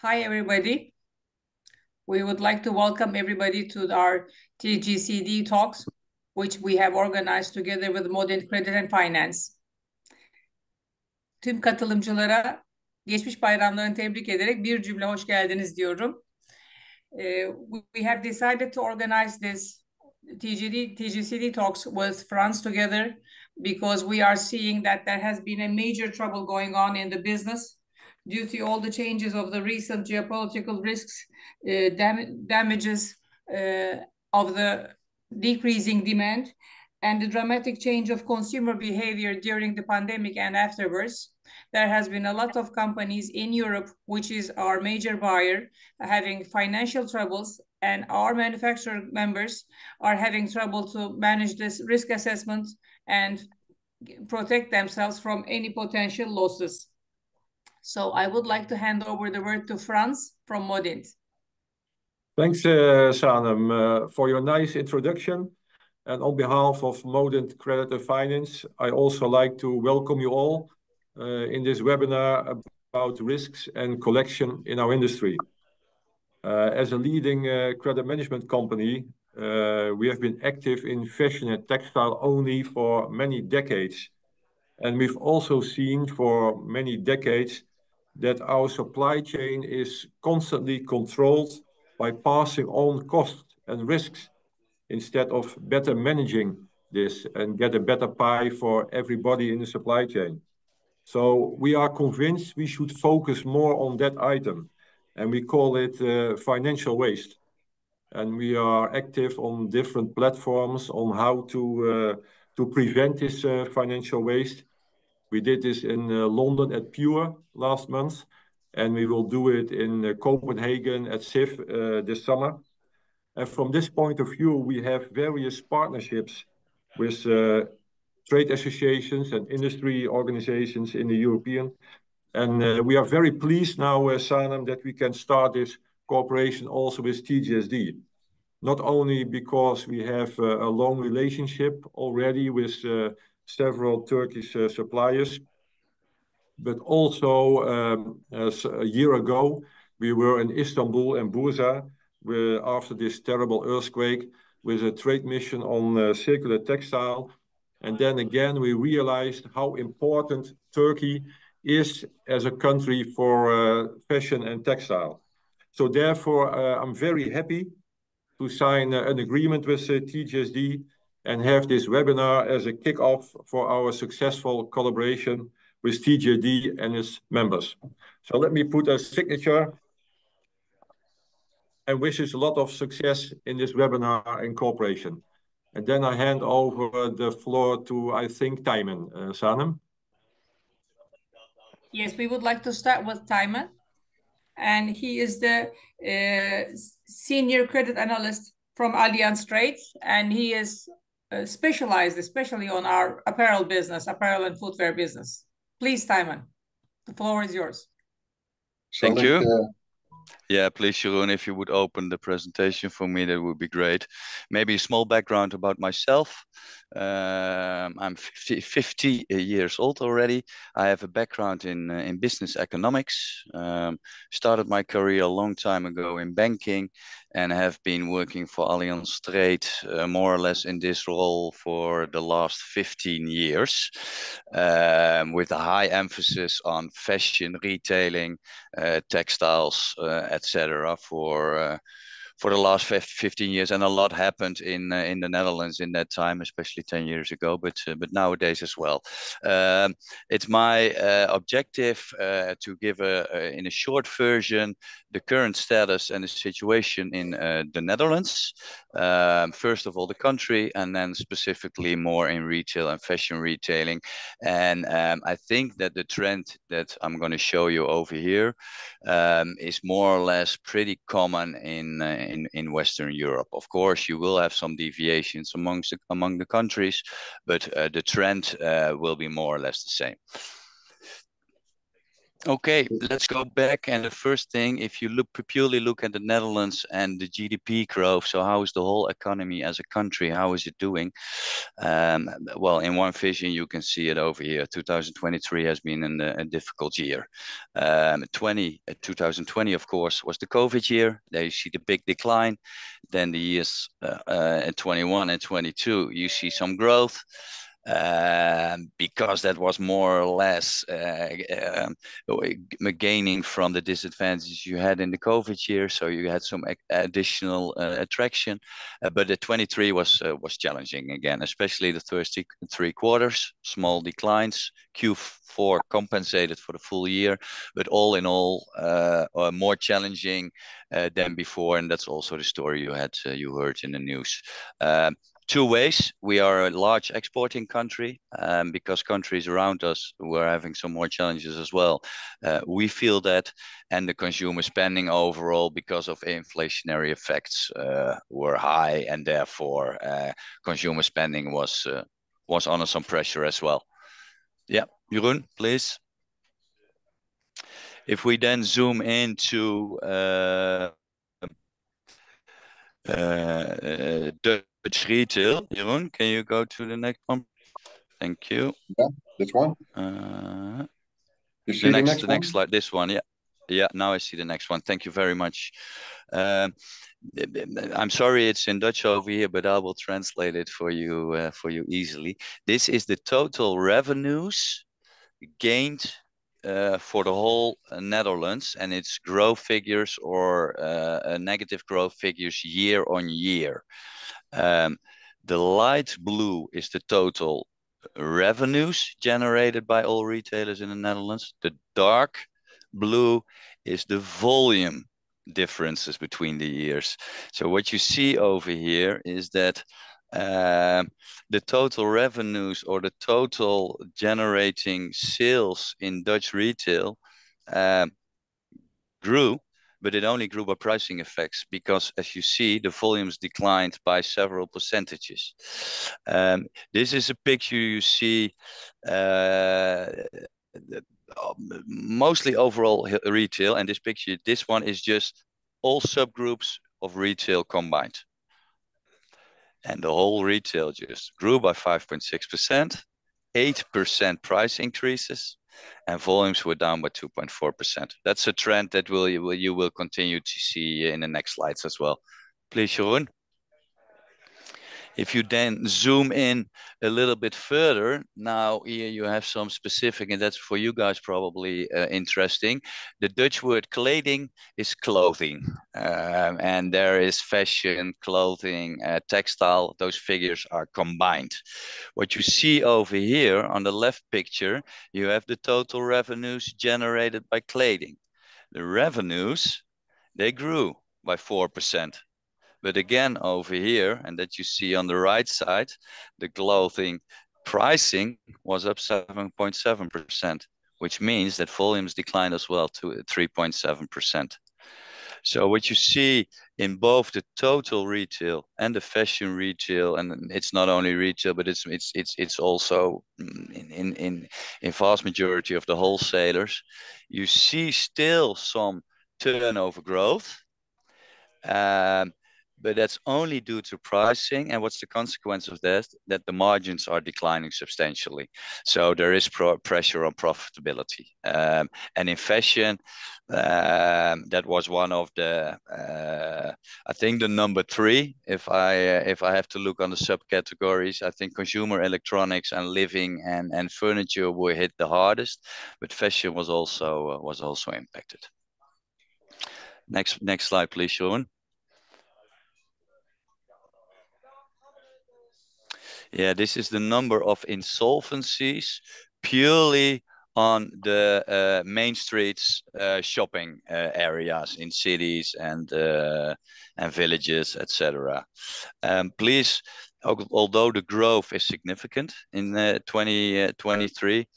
Hi, everybody. We would like to welcome everybody to our TGSD talks, which we have organized together with MODINT Credit Finance. Tüm katılımcılara geçmiş bayramlarını tebrik ederek bir cümle hoş geldiniz diyorum. We have decided to organize this TGSD talks with France together because we are seeing that there has been a major trouble going on in the business due to all the changes of the recent geopolitical risks, damages of the decreasing demand, and the dramatic change of consumer behavior during the pandemic and afterwards. There has been a lot of companies in Europe, which is our major buyer, having financial troubles, and our manufacturer members are having trouble to manage this risk assessment and protect themselves from any potential losses. So I would like to hand over the word to Franz from MODINT. Thanks, Sanem, for your nice introduction. And on behalf of MODINT Credit Finance, I also like to welcome you all in this webinar about risks and collection in our industry. As a leading credit management company, we have been active in fashion and textile only for many decades. And we've also seen for many decades that our supply chain is constantly controlled by passing on costs and risks instead of better managing this and get a better pie for everybody in the supply chain. So we are convinced we should focus more on that item, and we call it financial waste. And we are active on different platforms on how to prevent this financial waste. We did this in London at Pure last month, and we will do it in Copenhagen at SIF this summer. And from this point of view, we have various partnerships with trade associations and industry organizations in the European. And we are very pleased now, Sanem, that we can start this cooperation also with TGSD. Not only because we have a long relationship already with several Turkish suppliers, but also a year ago, we were in Istanbul and Bursa after this terrible earthquake with a trade mission on circular textile. And then again, we realized how important Turkey is as a country for fashion and textile. So therefore, I'm very happy to sign an agreement with TGSD and have this webinar as a kickoff for our successful collaboration with TGSD and its members. So let me put a signature and wishes a lot of success in this webinar and cooperation. And then I hand over the floor to, I think, Dikmen, Sanem. Yes, we would like to start with Dikmen. And he is the senior credit analyst from Allianz Trade, and he is specialized especially on our apparel business, apparel and footwear business. Please, Dikmen, the floor is yours. Thank you. Yeah, please, Jeroen, if you would open the presentation for me, that would be great. Maybe a small background about myself. I'm 50 years old already. I have a background in business economics. Started my career a long time ago in banking and have been working for Allianz Trade more or less in this role for the last 15 years, with a high emphasis on fashion, retailing, textiles, etc. For the last 15 years, and a lot happened in the Netherlands in that time, especially 10 years ago, but nowadays as well. It's my objective to give in a short version the current status and the situation in the Netherlands. First of all, the country, and then specifically more in retail and fashion retailing. And I think that the trend that I'm going to show you over here is more or less pretty common in Western Europe. Of course, you will have some deviations among the countries, but the trend will be more or less the same. Okay, let's go back. And the first thing, if you purely look at the Netherlands and the GDP growth, so how is the whole economy as a country? How is it doing? Well, in one vision, you can see it over here. 2023 has been a difficult year. 2020, of course, was the COVID year. There you see the big decline. Then the years 21 and 22, you see some growth. Because that was more or less gaining from the disadvantages you had in the COVID year, so you had some additional attraction. But the 23 was challenging again, especially the first three quarters, small declines. Q4 compensated for the full year, but all in all, more challenging than before, and that's also the story you heard in the news. Two ways. We are a large exporting country, because countries around us were having some more challenges as well. We feel that, and the consumer spending overall, because of inflationary effects, were high, and therefore consumer spending was under some pressure as well. Yeah, Jeroen, please. If we then zoom into Dutch retail, Jeroen, can you go to the next one? Thank you. Yeah, this one. You see the next slide. This one, yeah. Yeah, now I see the next one. Thank you very much. I'm sorry it's in Dutch over here, but I will translate it for you easily. This is the total revenues gained for the whole Netherlands, and its growth figures or negative growth figures year on year. The light blue is the total revenues generated by all retailers in the Netherlands. The dark blue is the volume differences between the years. So what you see over here is that the total revenues or the total generating sales in Dutch retail grew, but it only grew by pricing effects, because as you see, the volumes declined by several percentages. This is a picture you see mostly overall retail, and this one is just all subgroups of retail combined. And the whole retail just grew by 5.6%, 8% price increases, and volumes were down by 2.4%. That's a trend that you will continue to see in the next slides as well. Please, Jeroen. If you then zoom in a little bit further, now here you have some specific, and that's for you guys probably interesting. The Dutch word kleding is clothing, and there is fashion, clothing, textile. Those figures are combined. What you see over here on the left picture, you have the total revenues generated by kleding. The revenues, they grew by 4%. But again, over here, and that you see on the right side, the clothing pricing was up 7.7%, which means that volumes declined as well to 3.7%. So what you see in both the total retail and the fashion retail, and it's not only retail, but it's also in vast majority of the wholesalers, you see still some turnover growth. But that's only due to pricing. And what's the consequence of that? That the margins are declining substantially. So there is pressure on profitability. And in fashion, that was one of the, I think the number 3, if I have to look on the subcategories, I think consumer electronics and living and furniture were hit the hardest, but fashion was also impacted. Next slide, please, Jeroen. Yeah, this is the number of insolvencies purely on the main streets, shopping areas in cities and villages, etc. Please, although the growth is significant in 2023,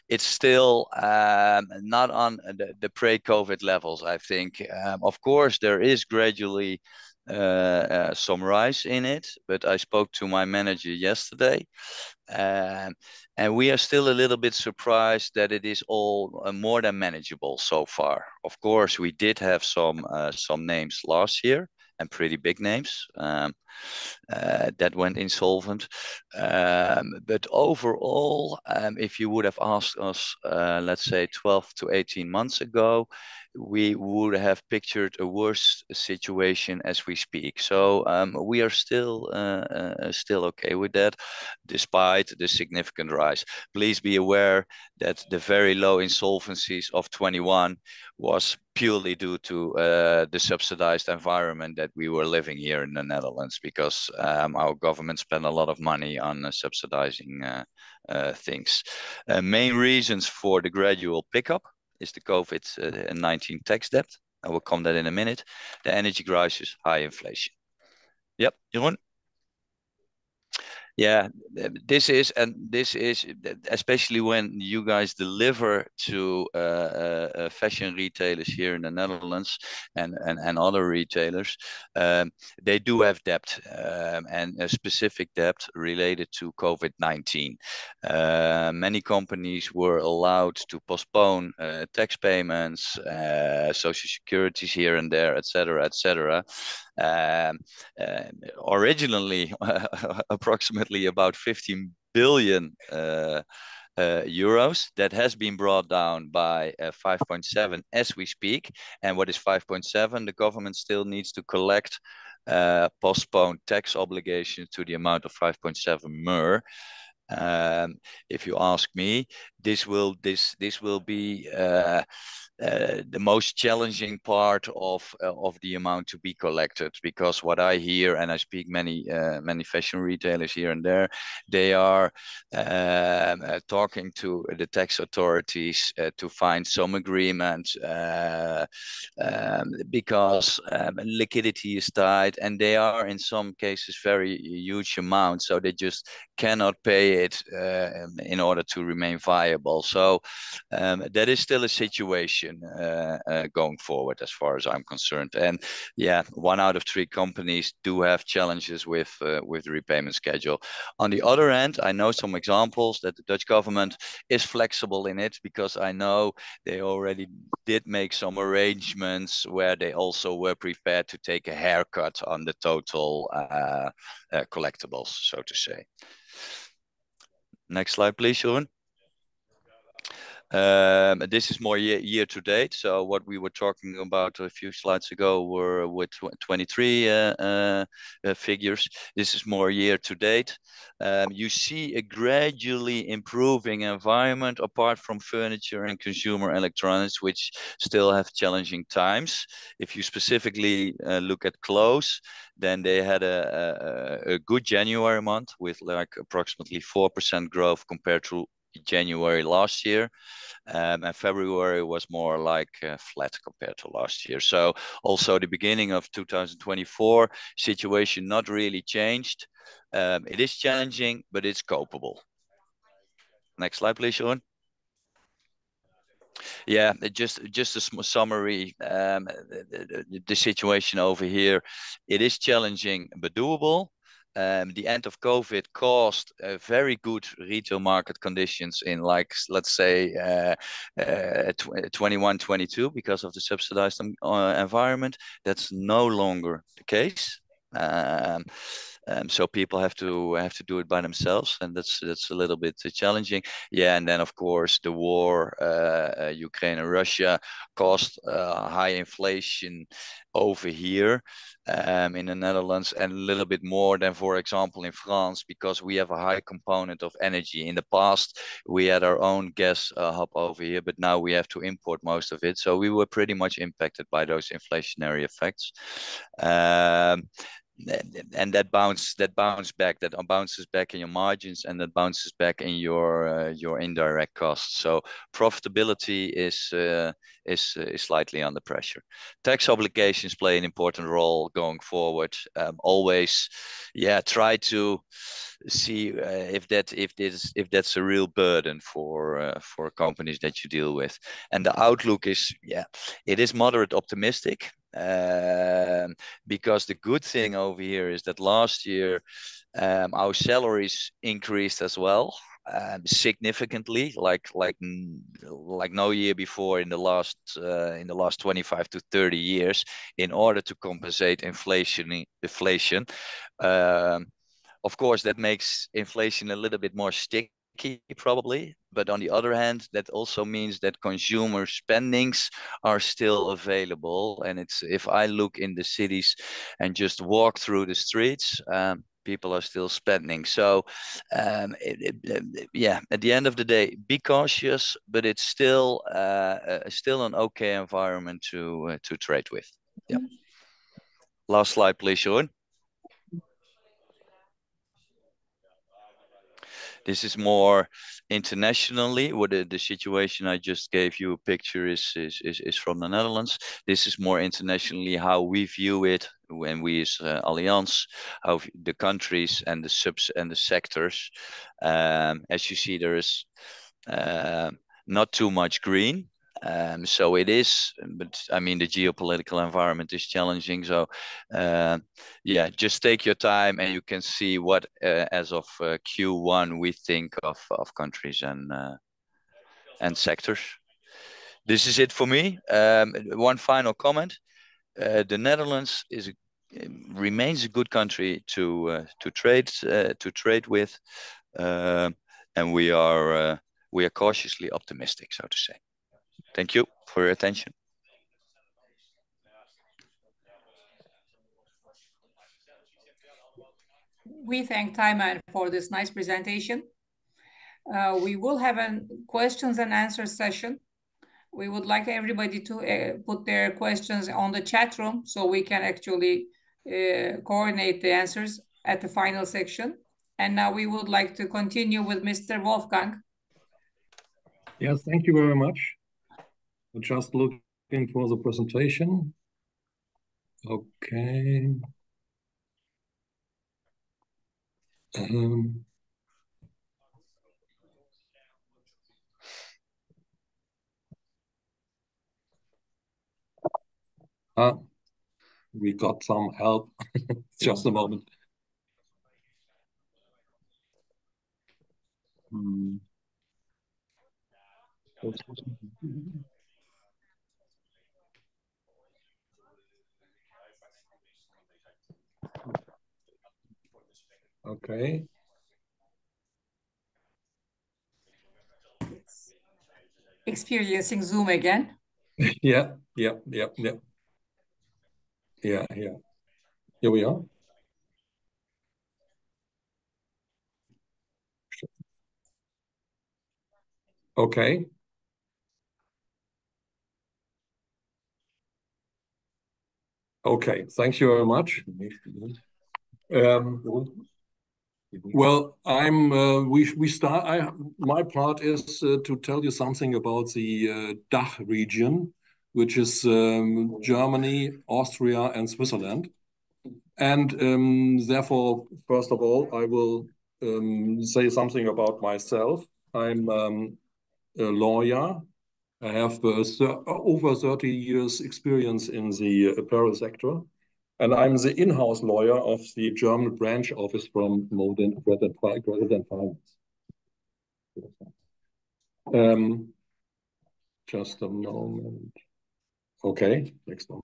it's still not on the pre-COVID levels, I think. Of course, there is gradually some rise in it, but I spoke to my manager yesterday, and we are still a little bit surprised that it is all more than manageable so far. Of course, we did have some names last year, and pretty big names that went insolvent. But overall, if you would have asked us, let's say 12 to 18 months ago, we would have pictured a worse situation as we speak. So we are still okay with that, despite the significant rise. Please be aware that the very low insolvencies of 21 was purely due to the subsidized environment that we were living here in the Netherlands, because our government spent a lot of money on subsidizing things. Main reasons for the gradual pickup is the COVID-19 tax debt. I will come to that in a minute. The energy crisis, high inflation. Yep, Jeroen? Yeah, this is especially when you guys deliver to fashion retailers here in the Netherlands and other retailers. They do have debt, and a specific debt related to COVID-19. Many companies were allowed to postpone tax payments, social securities here and there, etc., etc. Originally, approximately about 15 billion euros. That has been brought down by 5.7 as we speak. And what is 5.7? The government still needs to collect postponed tax obligations to the amount of 5.7 mer. If you ask me, this will be the most challenging part of the amount to be collected, because what I hear, and I speak many fashion retailers here and there, they are talking to the tax authorities to find some agreement, because liquidity is tight, and they are in some cases very huge amounts, so they just cannot pay it in order to remain viable. So that is still a situation going forward as far as I'm concerned. And yeah, 1 out of 3 companies do have challenges with the repayment schedule. On the other hand, I know some examples that the Dutch government is flexible in it, because I know they already did make some arrangements where they also were prepared to take a haircut on the total collectibles, so to say. Next slide, please, Jeroen. This is more year to date. So what we were talking about a few slides ago were with 23 figures. This is more year to date. You see a gradually improving environment apart from furniture and consumer electronics, which still have challenging times. If you specifically look at clothes, then they had a good January month with like approximately 4% growth compared to January last year, and February was more like flat compared to last year. So also the beginning of 2024 situation not really changed. It is challenging, but it's copable. Next slide, please, Jeroen. Yeah, just a summary. The situation over here, it is challenging but doable. The end of COVID caused very good retail market conditions in, like, let's say 21, 22, because of the subsidized environment. That's no longer the case. So people have to do it by themselves, and that's a little bit challenging. Yeah, and then of course the war, Ukraine and Russia, caused high inflation over here in the Netherlands, and a little bit more than, for example, in France, because we have a high component of energy. In the past, we had our own gas hub over here, but now we have to import most of it. So we were pretty much impacted by those inflationary effects. And that bounces back in your margins, and that bounces back in your indirect costs. So profitability is slightly under pressure. Tax obligations play an important role going forward. Always, yeah, try to see if that's a real burden for companies that you deal with. And the outlook is, yeah, it is moderate optimistic. because the good thing over here is that last year our salaries increased as well, significantly, like no year before in the last 25 to 30 years, in order to compensate inflation. Of course, that makes inflation a little bit more sticky, probably, but on the other hand, that also means that consumer spendings are still available. And it's, if I look in the cities and just walk through the streets, people are still spending. So yeah, at the end of the day, be cautious, but it's still an okay environment to trade with. Yeah. Last slide, please, Jeroen. This is more internationally. What the situation I just gave you a picture is from the Netherlands. This is more internationally how we view it when we as Allianz, how the countries and the subs and the sectors. As you see, there is not too much green. So it is, but I mean, the geopolitical environment is challenging. So yeah, just take your time and you can see what, as of Q1, we think of countries and sectors. This is it for me. One final comment. The Netherlands remains a good country to trade with, and we are cautiously optimistic, so to say. Thank you for your attention. We thank Tayman for this nice presentation. We will have a questions and answer session. We would like everybody to put their questions on the chat room so we can actually coordinate the answers at the final section. And now we would like to continue with Mr. Wolfgang. Yes, thank you very much. I'm just looking for the presentation. Okay. We got some help. Just a moment. Okay. Experiencing Zoom again. Yeah. Here we are. Okay. Okay, thank you very much. Well, we start. My part is to tell you something about the DACH region, which is Germany, Austria, and Switzerland. And therefore, first of all, I will say something about myself. I'm a lawyer. I have over 30 years experience in the apparel sector. And I'm the in-house lawyer of the German branch office from MODINT Credit Finance. Just a moment. Okay, next one.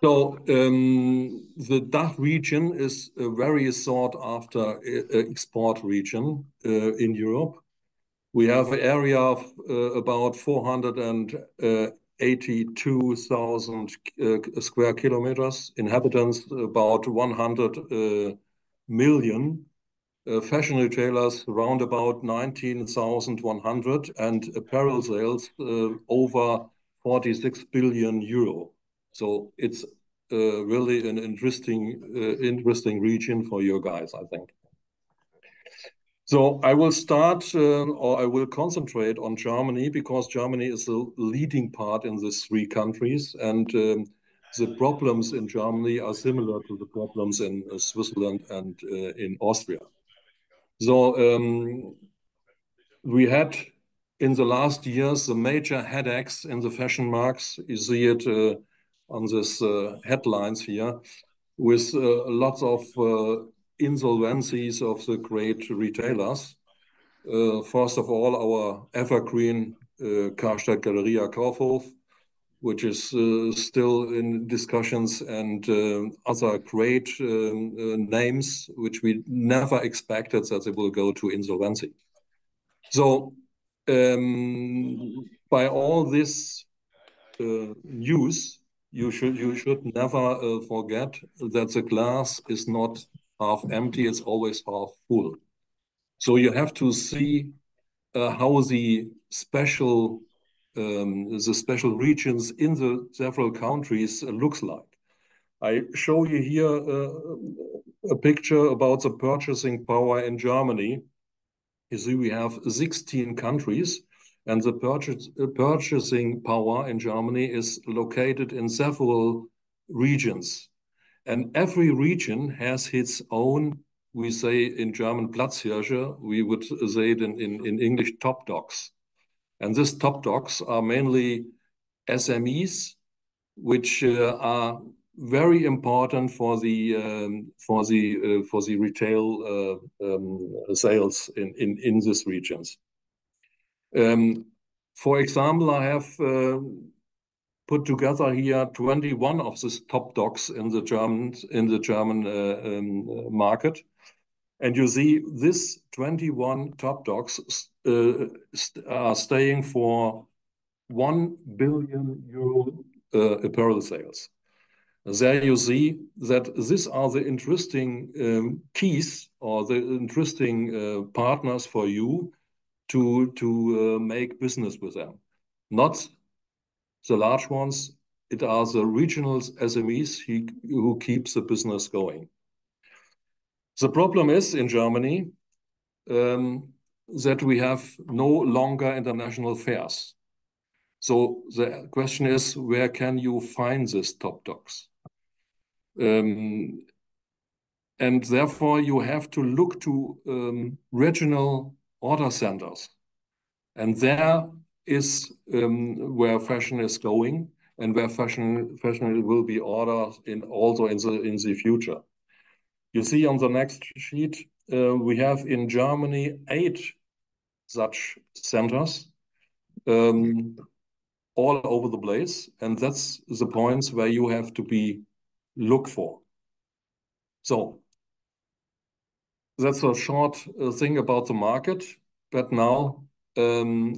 So the DACH region is a very sought after export region in Europe. We have an area of about 482,000 square kilometers, inhabitants about 100 million, fashion retailers around about 19,100, and apparel sales over 46 billion euro. So it's really an interesting region for you guys, I think. So I will start, or I will concentrate on Germany, because Germany is the leading part in these three countries, and the problems in Germany are similar to the problems in Switzerland and in Austria. So we had in the last years the major headaches in the fashion markets. You see it headlines here, with lots of insolvencies of the great retailers. First of all, our evergreen Karstadt Galeria Kaufhof, which is still in discussions, and other great names which we never expected that they will go to insolvency. So by all this news, you should never forget that the glass is not half empty, it's always half full. So you have to see how the special regions in the several countries looks like. I show you here a picture about the purchasing power in Germany. You see, we have 16 countries, and the purchasing power in Germany is located in several regions. And every region has its own, we say in German, Platzhirsche, we would say it in English, top dogs. And these top dogs are mainly SMEs, which are very important for the retail sales in these regions. For example, I have put together here 21 of these top dogs in the German market. And you see this 21 top dogs are staying for 1 billion euro apparel sales. There you see that these are the interesting keys or the interesting partners for you to make business with them. Not the large ones, it are the regional SMEs who keeps the business going. The problem is in Germany that we have no longer international fairs. So the question is, where can you find these top dogs? And therefore you have to look to regional order centers. And there is where fashion is going, and where fashion will be ordered also in the future. You see on the next sheet, we have in Germany 8 such centers all over the place, and that's the points where you have to look for. So that's a short thing about the market, but now the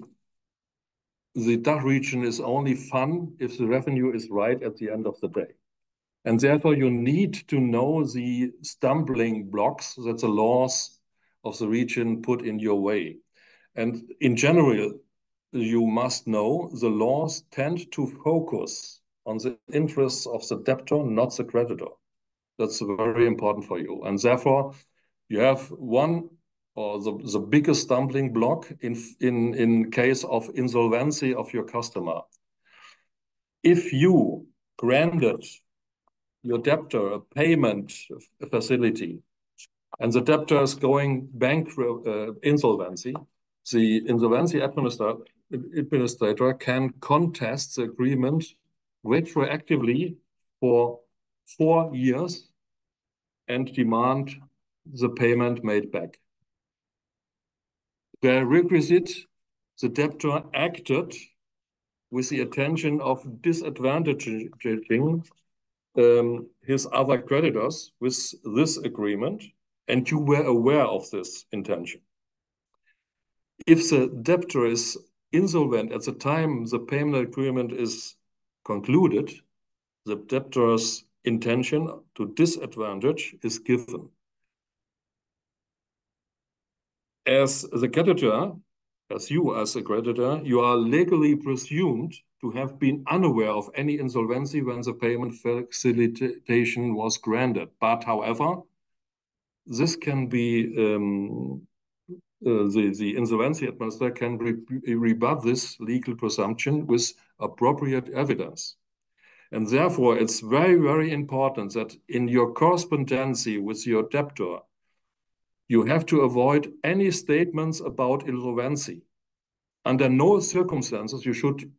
DACH region is only fun if the revenue is right at the end of the day. And therefore you need to know the stumbling blocks that the laws of the region put in your way. And in general, you must know the laws tend to focus on the interests of the debtor, not the creditor. That's very important for you. And therefore, you have one or the biggest stumbling block in case of insolvency of your customer. If you granted your debtor a payment facility and the debtor is going bankrupt, insolvency, the insolvency administrator can contest the agreement retroactively for 4 years and demand the payment made back. The requisite, the debtor acted with the intention of disadvantaging his other creditors with this agreement, and you were aware of this intention. If the debtor is insolvent at the time the payment agreement is concluded, the debtor's intention to disadvantage is given. As the creditor, as a creditor, you are legally presumed to have been unaware of any insolvency when the payment facilitation was granted. But however, this can be, the insolvency administrator can rebut this legal presumption with appropriate evidence. And therefore, it's very, very important that in your correspondence with your debtor, you have to avoid any statements about insolvency. Under no circumstances you should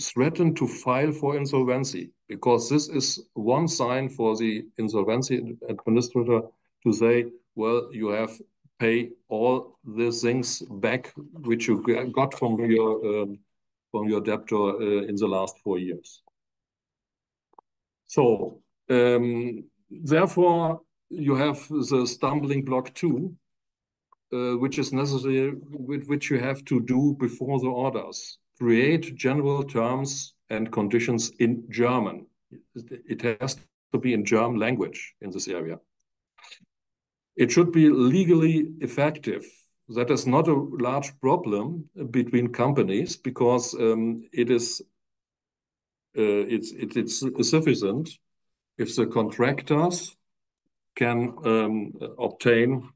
threaten to file for insolvency, because this is one sign for the insolvency administrator to say, well, you have pay all the things back which you got from your debtor in the last 4 years. So therefore, you have the stumbling block 2, which is necessary, which you have to do before the orders. Create general terms and conditions in German. It has to be in German language in this area. It should be legally effective. That is not a large problem between companies, because it's sufficient if the contractors can obtain.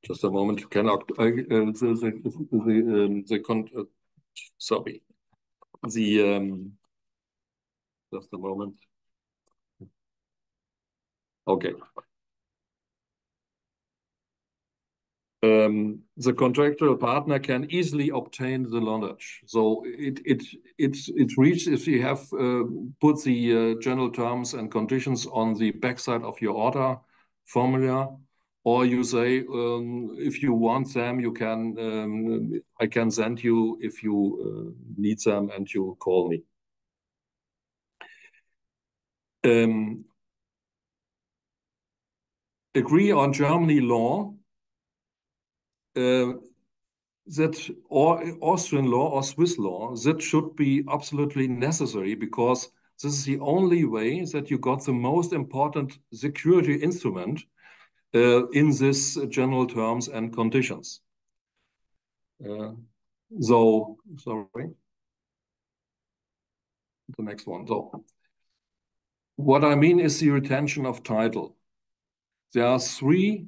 Just a moment. Just a moment. Okay. The contractual partner can easily obtain the knowledge. So it reaches if you have put the general terms and conditions on the backside of your order formula, or you say if you want them, you can I can send you if you need them, and you call me. Agree on Germany law. That or Austrian law or Swiss law, that should be absolutely necessary, because this is the only way that you got the most important security instrument in this general terms and conditions. So, sorry. The next one. So, what I mean is the retention of title. There are 3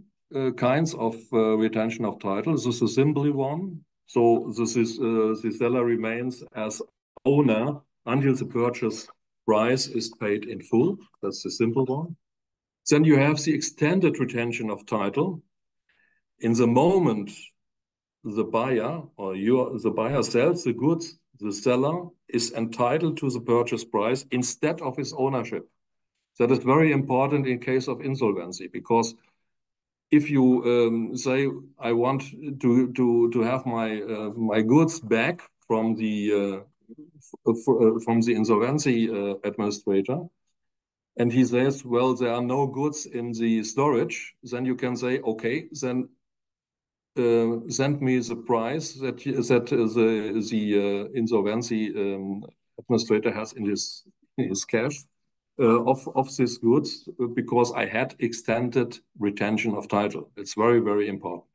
kinds of retention of title. This is a simple one. So this is the seller remains as owner until the purchase price is paid in full. That's the simple one. Then you have the extended retention of title. In the moment the buyer or the buyer sells the goods, the seller is entitled to the purchase price instead of his ownership. That is very important in case of insolvency, because if you say, I want to have my goods back from the insolvency administrator, and he says, well, there are no goods in the storage, then you can say, okay, then send me the price that the insolvency administrator has in his cash of these goods, because I had extended retention of title. It's very, very important.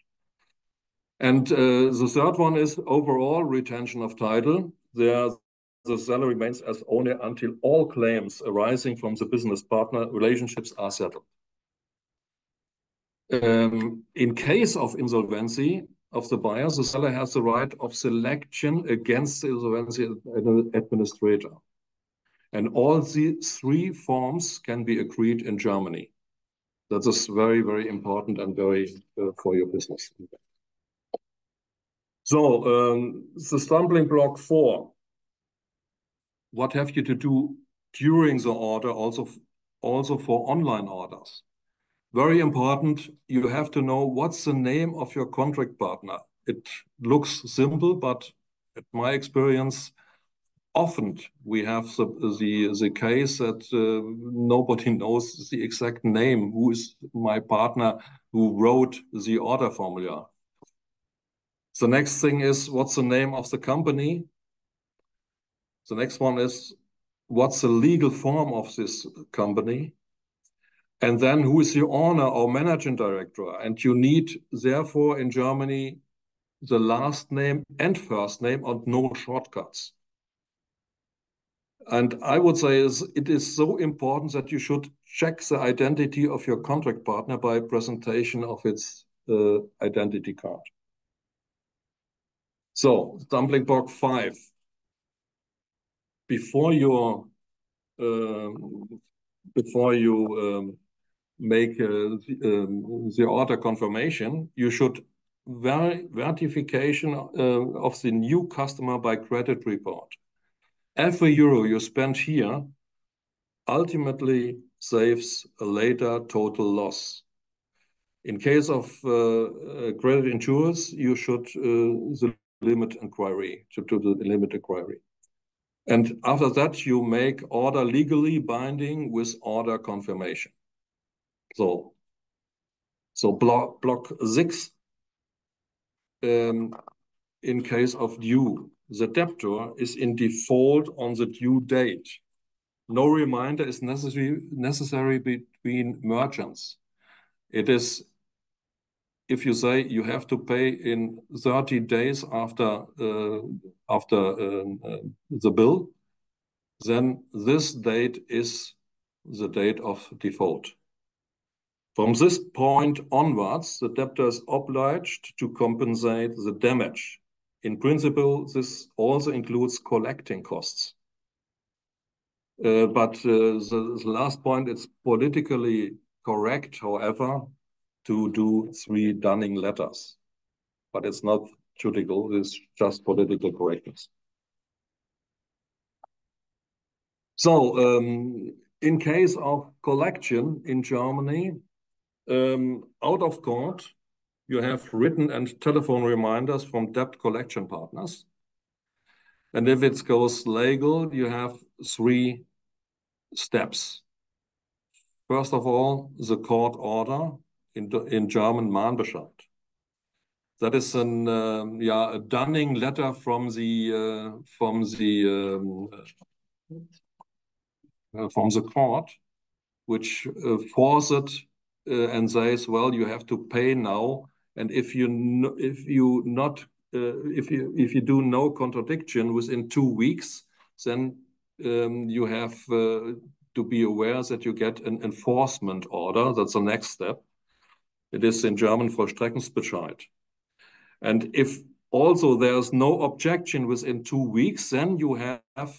And the third one is overall retention of title. The seller remains as owner until all claims arising from the business partner relationships are settled. In case of insolvency of the buyer, the seller has the right of selection against the insolvency administrator. And all the 3 forms can be agreed in Germany. That is very, very important and very for your business. So the stumbling block 4. What have you to do during the order, also for online orders? Very important, you have to know what's the name of your contract partner. It looks simple, but in my experience, often we have the case that nobody knows the exact name, who is my partner who wrote the order formula. The next thing is, what's the name of the company? The next one is, what's the legal form of this company? And then who is the owner or managing director? And you need, therefore, in Germany, the last name and first name and no shortcuts. And I would say it is so important that you should check the identity of your contract partner by presentation of its identity card. So, stumbling block 5. Before you make the order confirmation, you should verification of the new customer by credit report. Every euro you spend here ultimately saves a later total loss. In case of credit insurers, you should the limit inquiry, to do the limit inquiry. And after that, you make order legally binding with order confirmation. So block 6, in case of due, the debtor is in default on the due date. No reminder is necessary between merchants. It is, if you say you have to pay in 30 days after the bill, then this date is the date of default. From this point onwards, the debtor is obliged to compensate the damage. In principle, this also includes collecting costs. But the last point, it's politically correct, however, to do 3 dunning letters. But it's not judicial, it's just political correctness. So, in case of collection in Germany, out of court, you have written and telephone reminders from debt collection partners. And if it goes legal, you have 3 steps. First of all, the court order, in German Mahnbescheid. That is a dunning letter from the court, which forces and says, well, you have to pay now, and if you do no contradiction within 2 weeks, then you have to be aware that you get an enforcement order. That's the next step. It is in German Vollstreckungsbescheid. And if also there's no objection within 2 weeks, then you have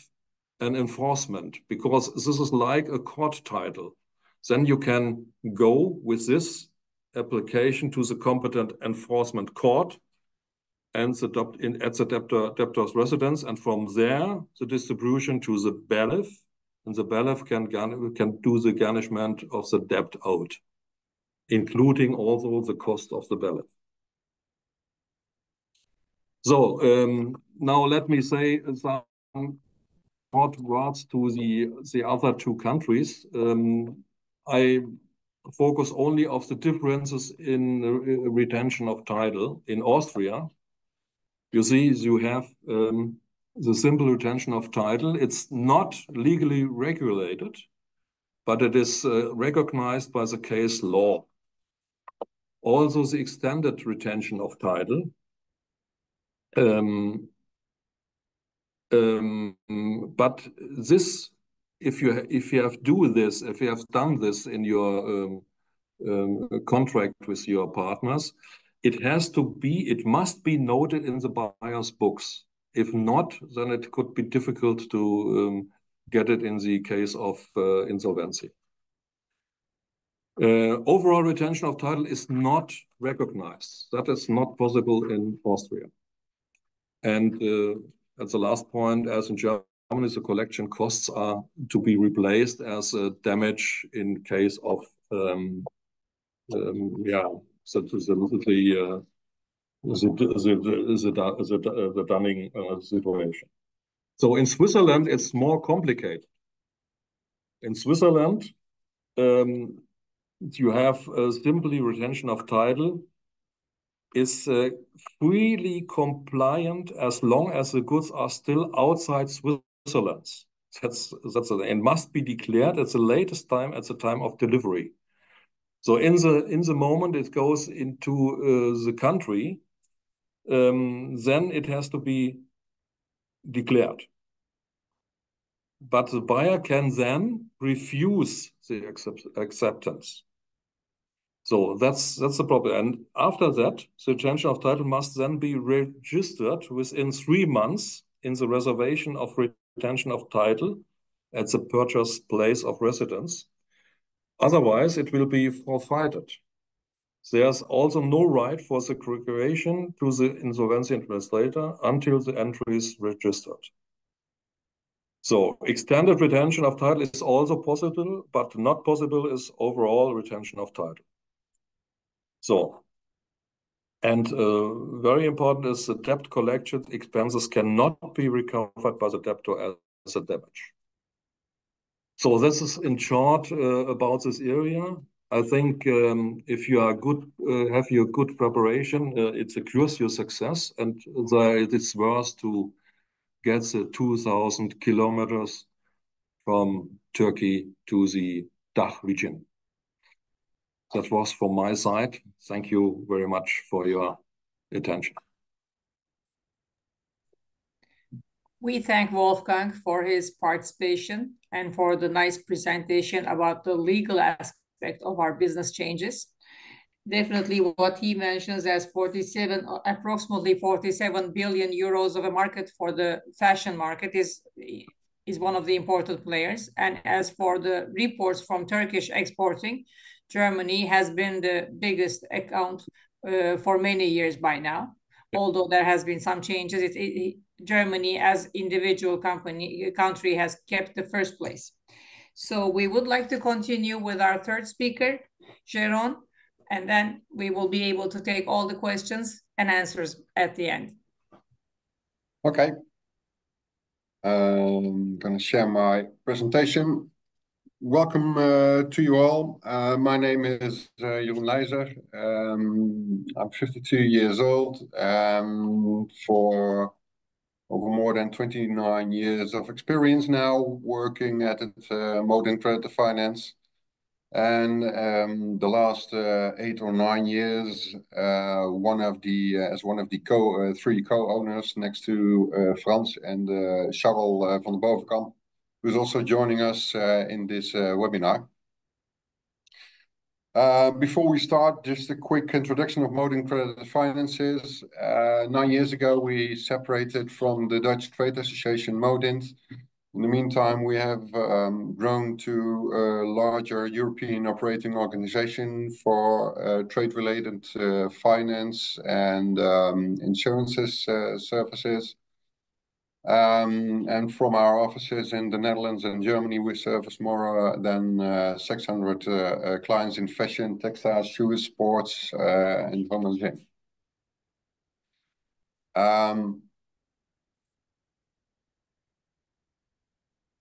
an enforcement, because this is like a court title. Then you can go with this application to the competent enforcement court and at the debtor's residence, and from there the distribution to the bailiff, and the bailiff can do the garnishment of the debt owed, including also the cost of the bailiff. So now let me say some short words to the other 2 countries. I focus only of the differences in retention of title. In Austria, you see, you have the simple retention of title. It's not legally regulated, but it is recognized by the case law. Also, the extended retention of title. But this, if you have done this in your contract with your partners, it must be noted in the buyer's books. If not, then it could be difficult to get it in the case of insolvency. Overall retention of title is not recognized. That is not possible in Austria. And at the last point, as in Germany, the collection costs are to be replaced as a damage in case of the dunning situation. So in Switzerland, it's more complicated. In Switzerland, you have simply retention of title is freely compliant as long as the goods are still outside Switzerland. That's and must be declared at the latest time, at the time of delivery. So in the moment it goes into the country, then it has to be declared. But the buyer can then refuse the acceptance. So that's the problem. And after that, the retention of title must then be registered within 3 months in the reservation of retention of title at the purchase place of residence. Otherwise, it will be forfeited. There's also no right for the creation to the insolvency administrator until the entry is registered. So extended retention of title is also possible, but not possible is overall retention of title. So, and very important is the debt collection expenses cannot be recovered by the debtor as a damage. So this is in short about this area. I think if you are good, have your good preparation, it secures your success, and it is worth to get the 2,000 kilometers from Turkey to the DACH region. That was from my side. Thank you very much for your attention. We thank Wolfgang for his participation and for the nice presentation about the legal aspect of our business changes. Definitely what he mentions as approximately 47 billion euros of a market for the fashion market is one of the important players. And as for the reports from Turkish exporting, Germany has been the biggest account for many years by now. Although there has been some changes, Germany as individual country has kept the first place. So we would like to continue with our third speaker, Jeroen, and then we will be able to take all the questions and answers at the end. Okay. I'm going to share my presentation. Welcome to you all. My name is Jeroen Leijzer. I'm 52 years old. For over more than 29 years of experience now working at MODINT Credit Finance. And the last 8 or 9 years, as one of the three co-owners next to Frans and Charles van der Bovenkamp, who's also joining us in this webinar. Before we start, just a quick introduction of MODINT Credit Finance. 9 years ago, we separated from the Dutch trade association MODINT. In the meantime, we have grown to a larger European operating organization for trade-related finance and insurances services. And from our offices in the Netherlands and Germany, we service more than 600 clients in fashion, textiles, shoes, sports, and home and gym.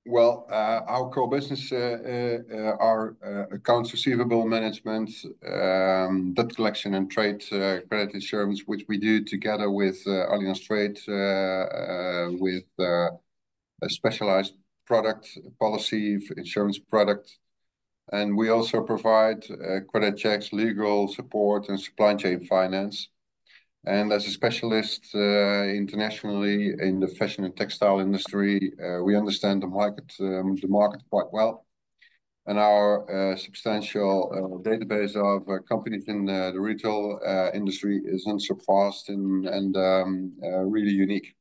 Well, our core business are accounts receivable management, debt collection and trade credit insurance, which we do together with Allianz Trade with a specialized product policy insurance product. And we also provide credit checks, legal support, and supply chain finance. And as a specialist internationally in the fashion and textile industry, we understand the market quite well. And our substantial database of companies in the retail industry is unsurpassed and really unique.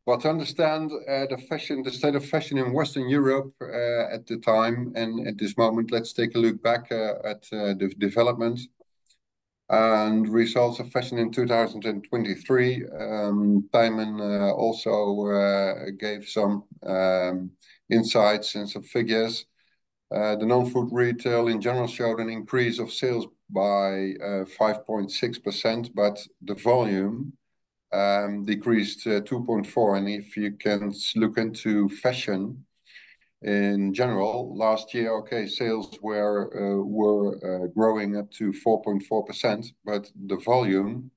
But to understand the state of fashion in Western Europe at the time and at this moment, let's take a look back at the development and results of fashion in 2023. Tijmen also gave some insights and some figures. The non-food retail in general showed an increase of sales by 5.6%, but the volume decreased 2.4%. And if you can look into fashion in general, last year, sales were growing up to 4.4%, but the volume,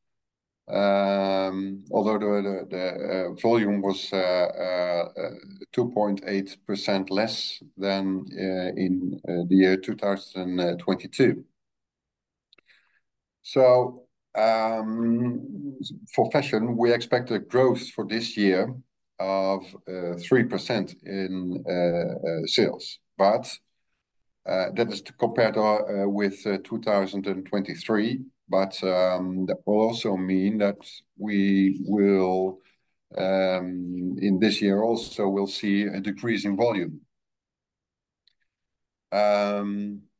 although the volume was 2.8% less than in the year 2022. So for fashion, we expect a growth for this year of 3% in sales, but that is compared with 2023. But that will also mean that we will, in this year also, we'll see a decrease in volume.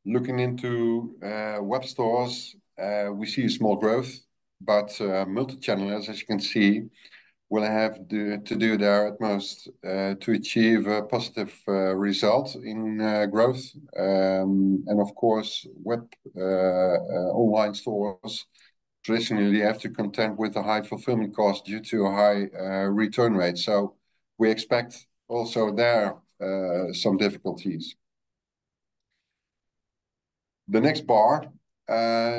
Looking into web stores, we see a small growth, but multi-channelers, as you can see, will have to do their utmost to achieve a positive result in growth. And of course, web online stores traditionally have to contend with a high fulfillment cost due to a high return rate. So we expect also there some difficulties. The next bar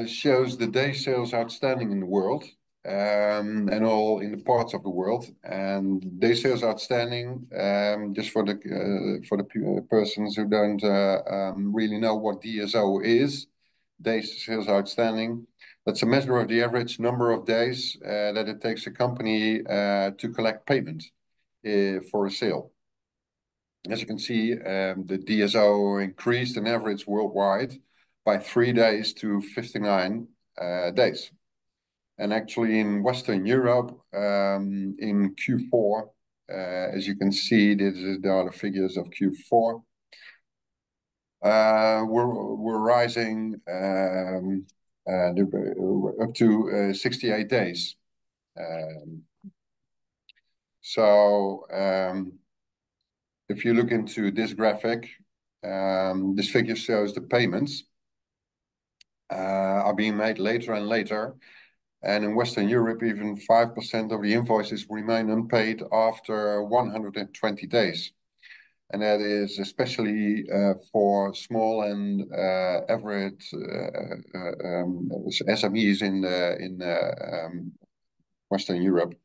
shows the day sales outstanding in the world, and all in the parts of the world. And day sales outstanding, just for the persons who don't really know what DSO is, day sales outstanding. That's a measure of the average number of days that it takes a company to collect payment for a sale. As you can see, the DSO increased on average worldwide by 3 days to 59 days. And actually in Western Europe, in Q4, as you can see, these are the figures of Q4. We're rising up to 68 days. If you look into this graphic, this figure shows the payments are being made later and later. And in Western Europe, even 5% of the invoices remain unpaid after 120 days. And that is especially for small and average SMEs in Western Europe.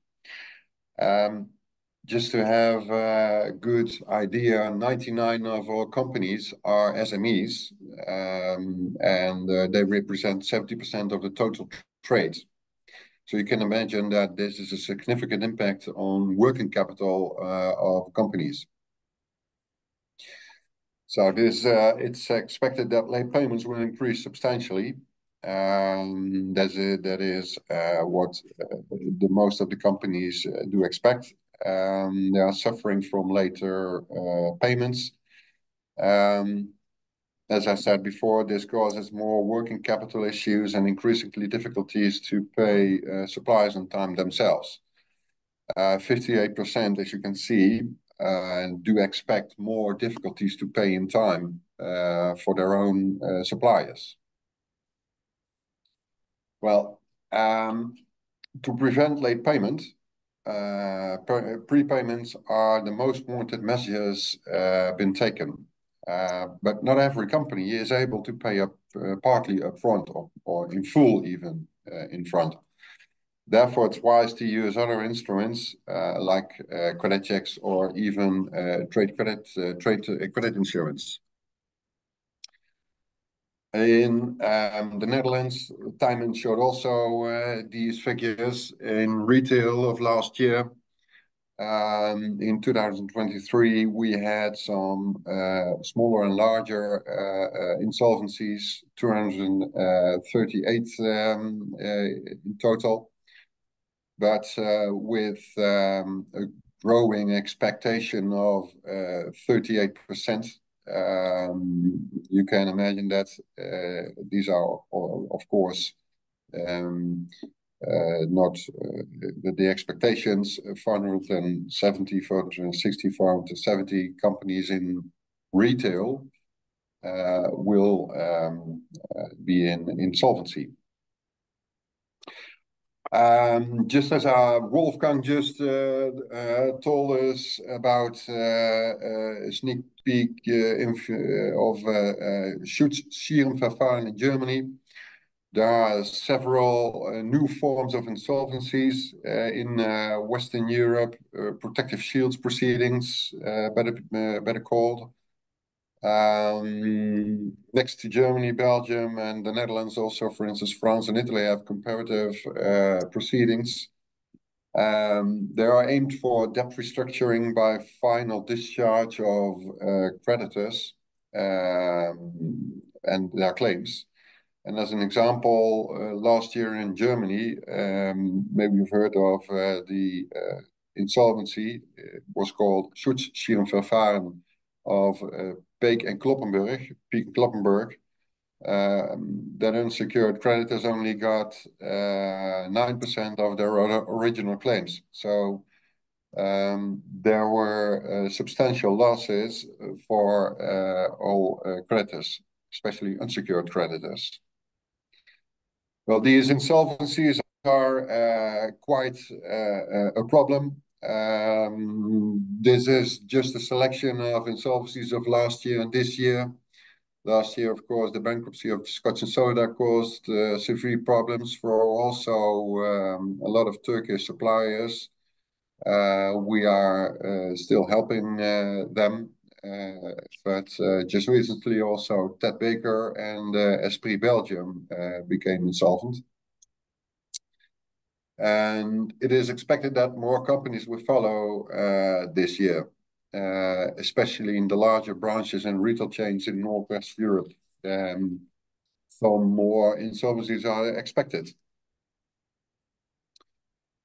Just to have a good idea, 99 of our companies are SMEs, and they represent 70% of the total trade. So you can imagine that this is a significant impact on working capital of companies. So this, it's expected that late payments will increase substantially. That is what the most of the companies do expect. They are suffering from later payments. As I said before, this causes more working capital issues and increasingly difficulties to pay suppliers on time themselves. 58%, as you can see, do expect more difficulties to pay in time for their own suppliers. Well, to prevent late payment, prepayments are the most wanted measures been taken. But not every company is able to pay up partly upfront or in full even in front. Therefore, it's wise to use other instruments like credit checks or even trade credit insurance. In the Netherlands, Tijmen showed also these figures in retail of last year. In 2023, we had some smaller and larger insolvencies, 238 in total. But with a growing expectation of 38%, you can imagine that these are, of course, not the expectations. 470, 460, 470 companies in retail will be in insolvency. Just as Wolfgang just told us about a sneak peek of Schutzschirmverfahren in Germany, there are several new forms of insolvencies in Western Europe, protective shields proceedings, better called. Next to Germany, Belgium, and the Netherlands, also, for instance, France and Italy have comparative proceedings. They are aimed for debt restructuring by final discharge of creditors and their claims. And as an example, last year in Germany, maybe you've heard of the insolvency. It was called Schutzschirmverfahren of Peek and Kloppenburg. that unsecured creditors only got 9% of their original claims. So there were substantial losses for all creditors, especially unsecured creditors. Well, these insolvencies are quite a problem. This is just a selection of insolvencies of last year and this year. Last year, of course, the bankruptcy of Scotch and Soda caused severe problems for also a lot of Turkish suppliers. We are still helping them, but just recently also Ted Baker and Esprit Belgium became insolvent. And it is expected that more companies will follow this year, especially in the larger branches and retail chains in Northwest Europe. Some more insolvencies are expected.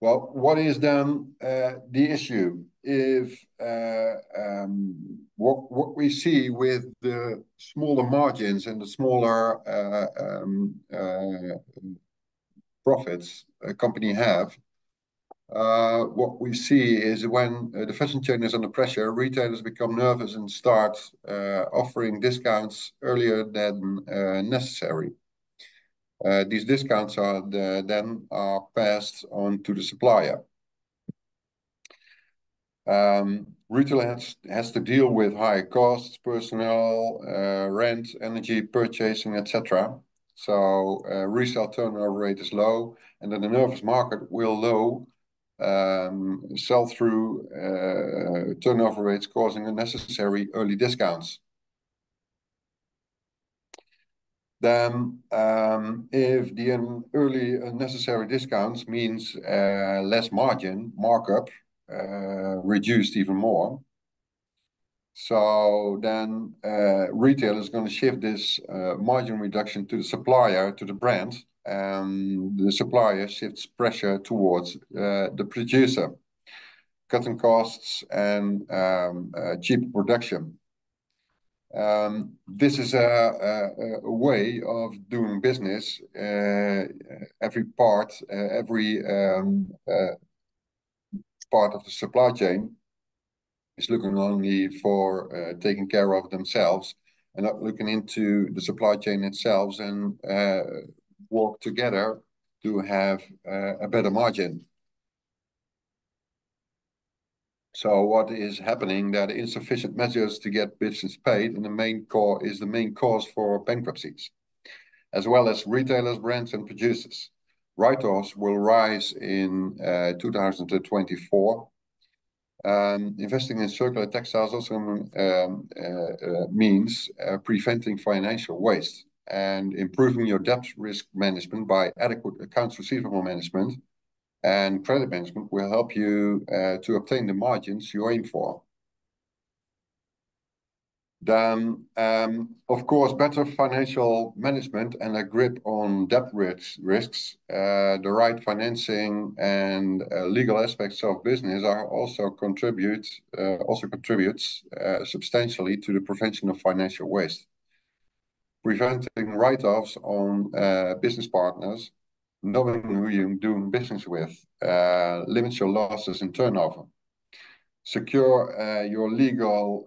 Well, what is then the issue? If what we see with the smaller margins and the smaller profits a company have, what we see is when the fashion chain is under pressure, retailers become nervous and start offering discounts earlier than necessary. These discounts are then passed on to the supplier. Retailer has to deal with high costs, personnel, rent, energy, purchasing, etc. So resale turnover rate is low, and then the nervous market will low sell-through turnover rates, causing unnecessary early discounts. Then if the early unnecessary discounts means less margin, markup reduced even more. So then retailer is going to shift this margin reduction to the supplier, to the brand, and the supplier shifts pressure towards the producer, cutting costs and cheap production. This is a way of doing business. Every part of the supply chain is looking only for taking care of themselves and not looking into the supply chain itself and work together to have a better margin. So what is happening? That insufficient measures to get business paid, and the main cause for bankruptcies, as well as retailers, brands, and producers. Write-offs will rise in 2024. Investing in circular textiles also means preventing financial waste, and improving your debt risk management by adequate accounts receivable management and credit management will help you to obtain the margins you aim for. Then, of course, better financial management and a grip on debt risks, the right financing and legal aspects of business are also contributes substantially to the prevention of financial waste. Preventing write-offs on business partners, knowing who you're doing business with, limits your losses in turnover. Secure your legal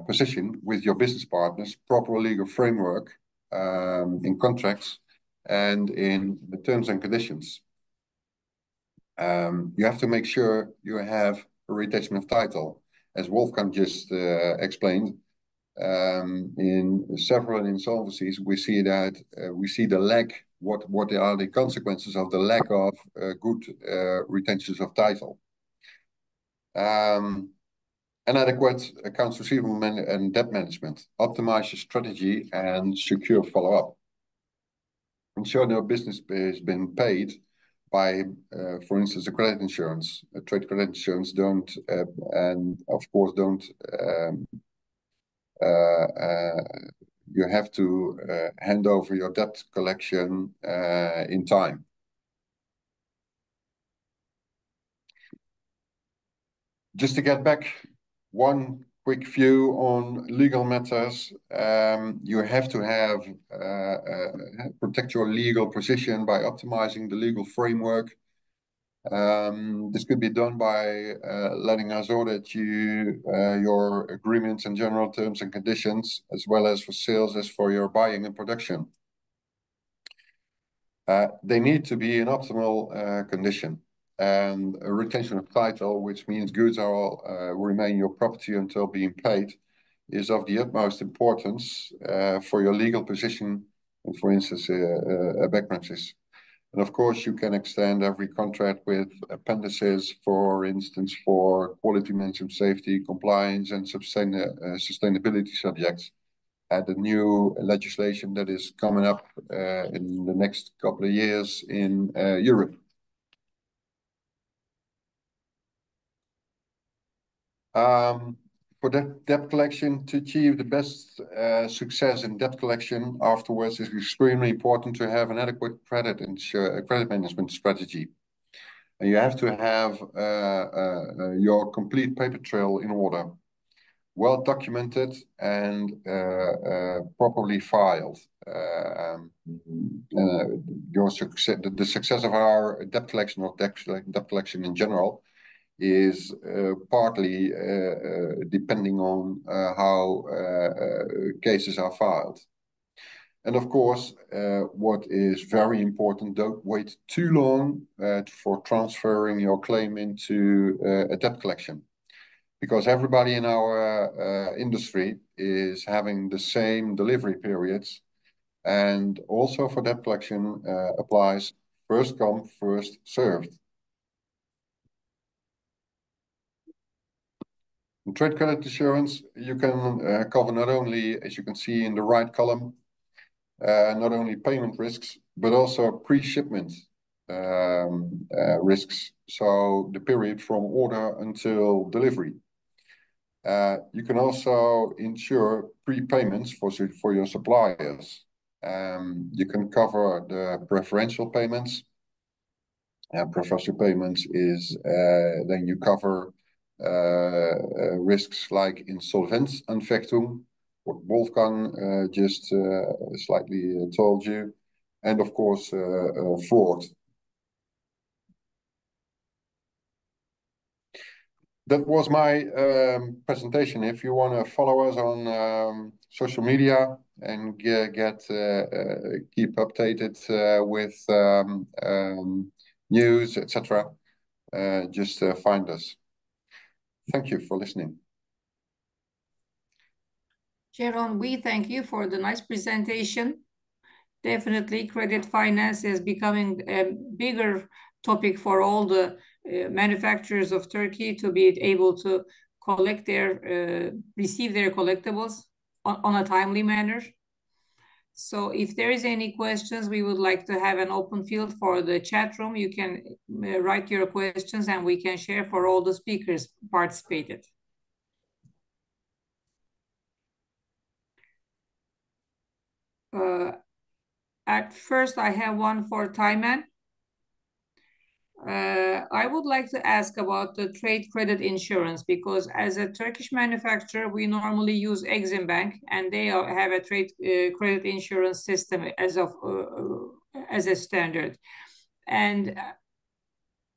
position with your business partners, proper legal framework in contracts and in the terms and conditions. You have to make sure you have a retention of title. As Wolfgang just explained, in several insolvencies, we see the lack. What are the consequences of the lack of good retentions of title? Inadequate accounts receivable and debt management. Optimize your strategy and secure follow-up. Ensure no business has been paid by, for instance, a credit insurance. A trade credit insurance don't, and of course don't. You have to hand over your debt collection in time. Just to get back one quick view on legal matters. You have to have protect your legal position by optimizing the legal framework. This could be done by letting us audit your agreements and general terms and conditions, as well as for sales as for your buying and production. They need to be in optimal condition. And a retention of title, which means goods remain your property until being paid, is of the utmost importance for your legal position, and for instance, bankruptcies. And of course, you can extend every contract with appendices, for instance, for quality management, safety, compliance, and sustainability subjects. The new legislation that is coming up in the next couple of years in Europe. For debt collection, to achieve the best success in debt collection afterwards, it's extremely important to have an adequate credit management strategy. And you have to have your complete paper trail in order, well documented and properly filed. The success of our debt collection, or debt collection in general, is partly depending on how cases are filed. And of course, what is very important, don't wait too long for transferring your claim into a debt collection, because everybody in our industry is having the same delivery periods. And also for debt collection applies first come, first served. In trade credit insurance, you can cover not only, as you can see in the right column, not only payment risks, but also pre-shipment risks. So the period from order until delivery. You can also insure prepayments for your suppliers. You can cover the preferential payments. Preferential payments is then you cover risks like Insolvenzanfechtung, what Wolfgang just slightly told you, and of course fraud. That was my presentation. If you want to follow us on social media and keep updated with news, etc., just find us. Thank you for listening. Jeroen, we thank you for the nice presentation. Definitely, credit finance is becoming a bigger topic for all the manufacturers of Turkey to be able to collect receive their collectibles on a timely manner. So if there is any questions, we would like to have an open field for the chat room. You can write your questions and we can share for all the speakers participated. At first, I have one for Tayman. I would like to ask about the trade credit insurance, because as a Turkish manufacturer, we normally use Exim Bank, and they have a trade credit insurance system as a standard. And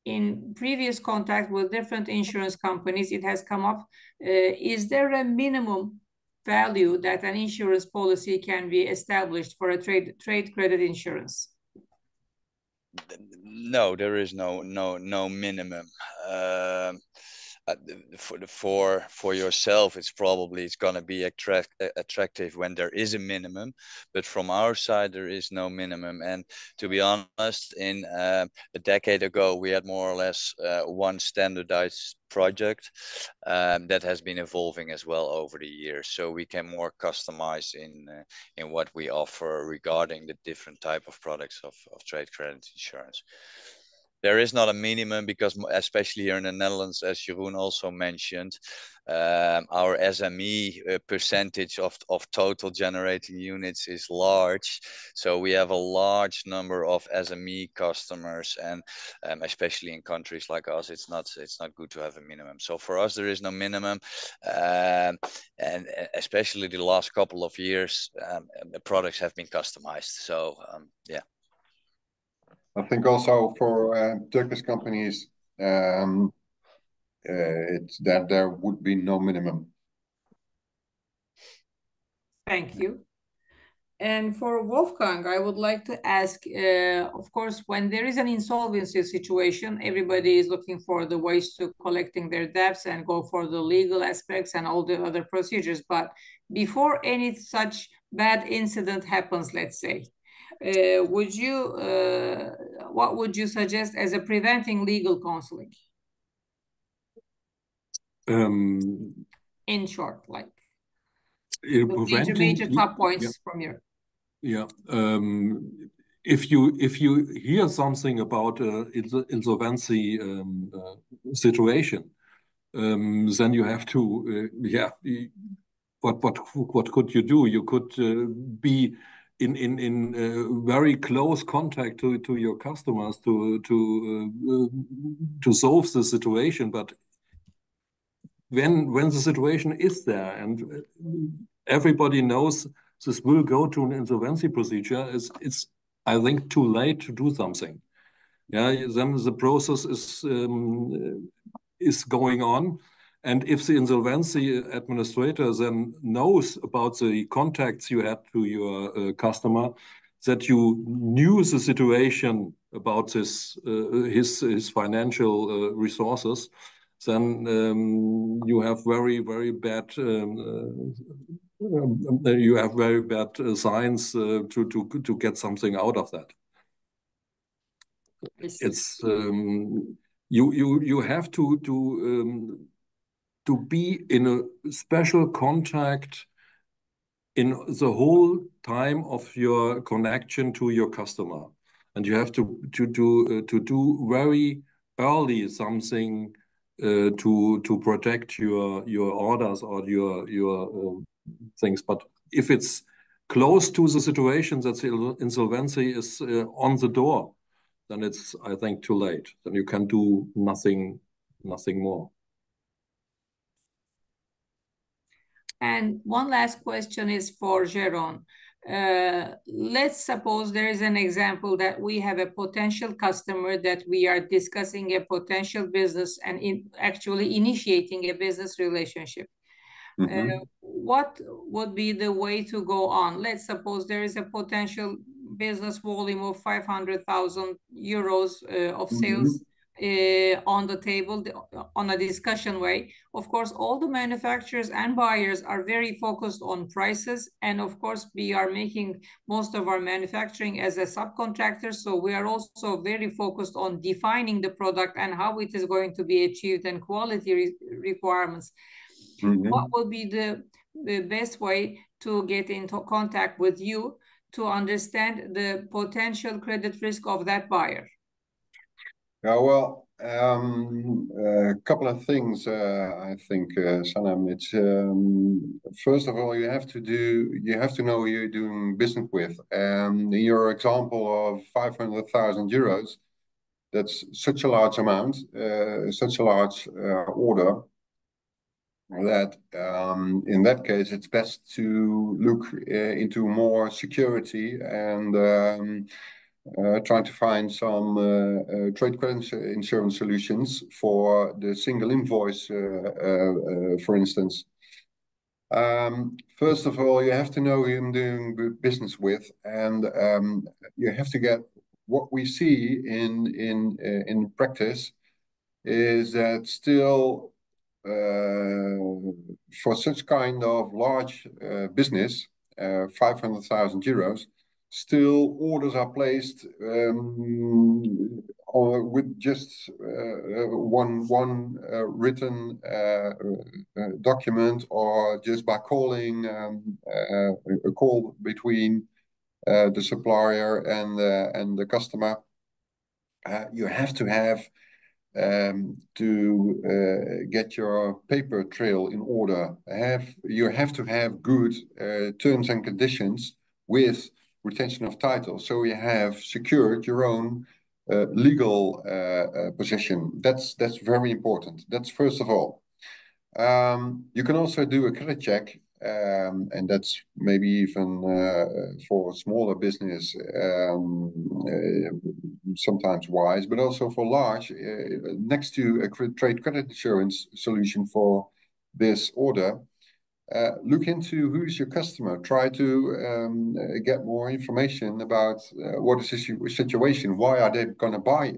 in previous contact with different insurance companies, it has come up, is there a minimum value that an insurance policy can be established for a trade credit insurance? No, there is no minimum. For yourself, it's going to be attractive when there is a minimum, but from our side there is no minimum. And to be honest, in a decade ago we had more or less one standardized project that has been evolving as well over the years, so we can more customize in what we offer regarding the different type of products of trade credit insurance. There is not a minimum, because especially here in the Netherlands, as Jeroen also mentioned, our SME percentage of total generating units is large. So we have a large number of SME customers, and especially in countries like us, it's not good to have a minimum. So for us, there is no minimum. especially the last couple of years, the products have been customized. So yeah. I think also for Turkish companies, it's that there would be no minimum. Thank you. And for Wolfgang, I would like to ask, of course, when there is an insolvency situation, everybody is looking for the ways to collecting their debts and go for the legal aspects and all the other procedures. But before any such bad incident happens, let's say, what would you suggest as a preventing legal counseling? In short, like major top points from your. Yeah. If you hear something about insolvency situation, then you have to what could you do? You could be in very close contact to your customers to solve the situation. But when the situation is there and everybody knows this will go to an insolvency procedure, it's I think too late to do something. Yeah, then the process is going on, and if the insolvency administrator then knows about the contacts you had to your customer, that you knew the situation about this his financial resources, then you have very bad signs to get something out of that. It's you have to be in a special contact in the whole time of your connection to your customer, and you have to do very early something to protect your orders or your things. But if it's close to the situation that the insolvency is on the door, then it's, I think, too late. Then you can do nothing more. And one last question is for Jeroen. Let's suppose there is an example that we have a potential customer that we are discussing a potential business and actually initiating a business relationship. What would be the way to go on? Let's suppose there is a potential business volume of 500,000 euros of sales on the table, on a discussion way. Of course, all the manufacturers and buyers are very focused on prices. And of course, we are making most of our manufacturing as a subcontractor. So we are also very focused on defining the product and how it is going to be achieved and quality requirements. What would be the best way to get into contact with you to understand the potential credit risk of that buyer? Yeah, well, a couple of things, I think, Sanem. It's first of all, you have to know who you're doing business with. In your example of 500,000 euros, that's such a large amount, such a large order, that in that case, it's best to look into more security and trying to find some trade credit insurance solutions for the single invoice, for instance. First of all, you have to know who you're doing business with, and you have to get what we see in practice is that still for such kind of large business, 500,000 euros, still orders are placed with just one written document, or just by calling a call between the supplier and the customer. You have to have to get your paper trail in order. You have to have good terms and conditions with retention of title, so you have secured your own legal position. That's very important. That's first of all. You can also do a credit check and that's maybe even for a smaller business sometimes wise, but also for large, next to a trade credit insurance solution for this order, look into who's your customer. Try to get more information about what is the situation. Why are they going to buy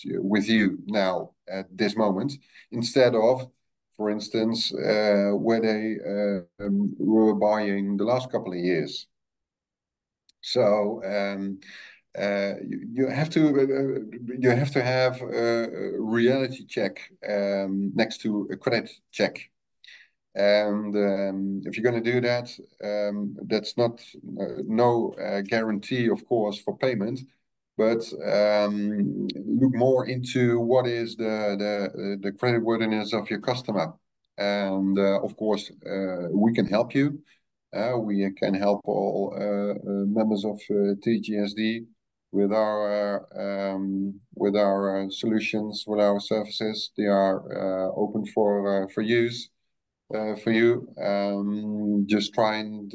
with you now at this moment, instead of, for instance, where they were buying the last couple of years. So you have to have a reality check next to a credit check. And if you're going to do that, that's not no guarantee, of course, for payment, but look more into what is the creditworthiness of your customer. And of course, we can help you. We can help all members of TGSD with our solutions, with our services. They are open for use. For you, just try and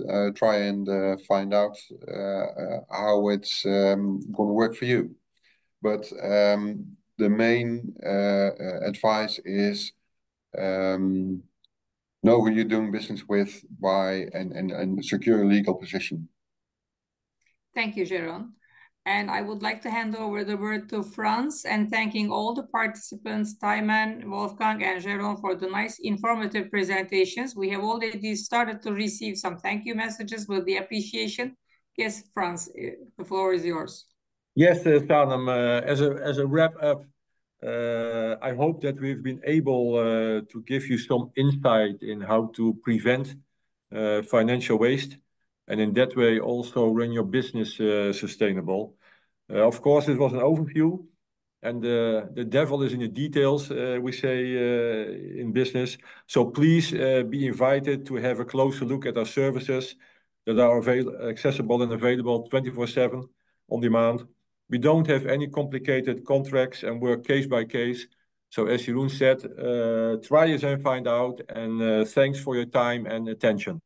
find out how it's going to work for you. But the main advice is know who you're doing business with and secure a legal position. Thank you, Jeroen. And I would like to hand over the word to Frans, and thanking all the participants, Tijmen, Wolfgang, and Jeroen, for the nice informative presentations. We have already started to receive some thank you messages with the appreciation. Yes, Frans, the floor is yours. Yes, Sanem, as a wrap up, I hope that we've been able to give you some insight in how to prevent financial waste, and in that way also run your business sustainable. Of course, it was an overview, and the devil is in the details, we say in business. So please be invited to have a closer look at our services that are accessible and available 24/7 on demand. We don't have any complicated contracts and work case by case. So as Jeroen said, try us and find out, and thanks for your time and attention.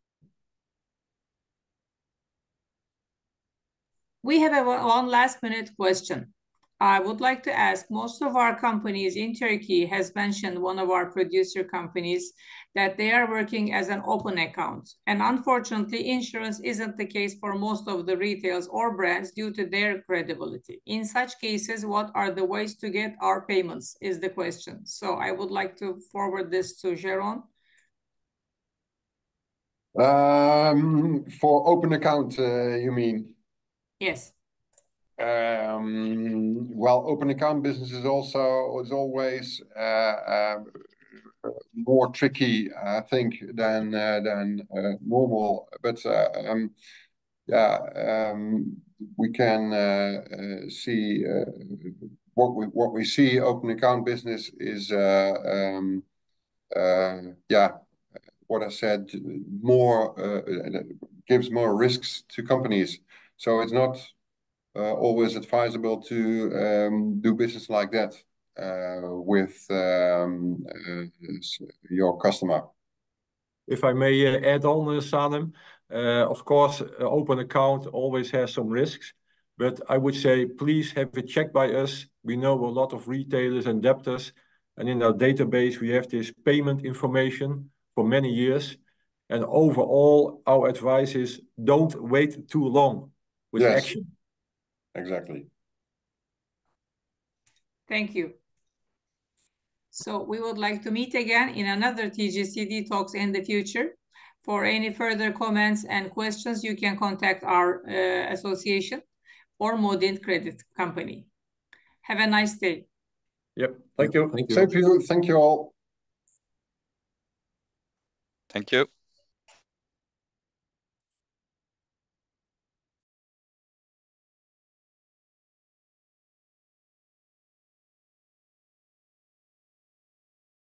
We have one last minute question. I would like to ask, most of our companies in Turkey has mentioned, one of our producer companies, that they are working as an open account. And unfortunately, insurance isn't the case for most of the retailers or brands due to their credibility. In such cases, what are the ways to get our payments is the question. So I would like to forward this to Jeroen. For open account, you mean? Yes. Well, open account business is always more tricky, I think, than normal. But we can see what we see. Open account business is what I said, more gives more risks to companies. So it's not always advisable to do business like that with your customer. If I may add on, Sanem, of course, open account always has some risks, but I would say please have it checked by us. We know a lot of retailers and debtors, and in our database we have this payment information for many years. And overall, our advice is don't wait too long with action. Exactly. Thank you. So we would like to meet again in another TGSD talks in the future. For any further comments and questions, you can contact our association or MODINT Credit Company. Have a nice day. Yep. Thank you. Thank you. Thank you all. Thank you.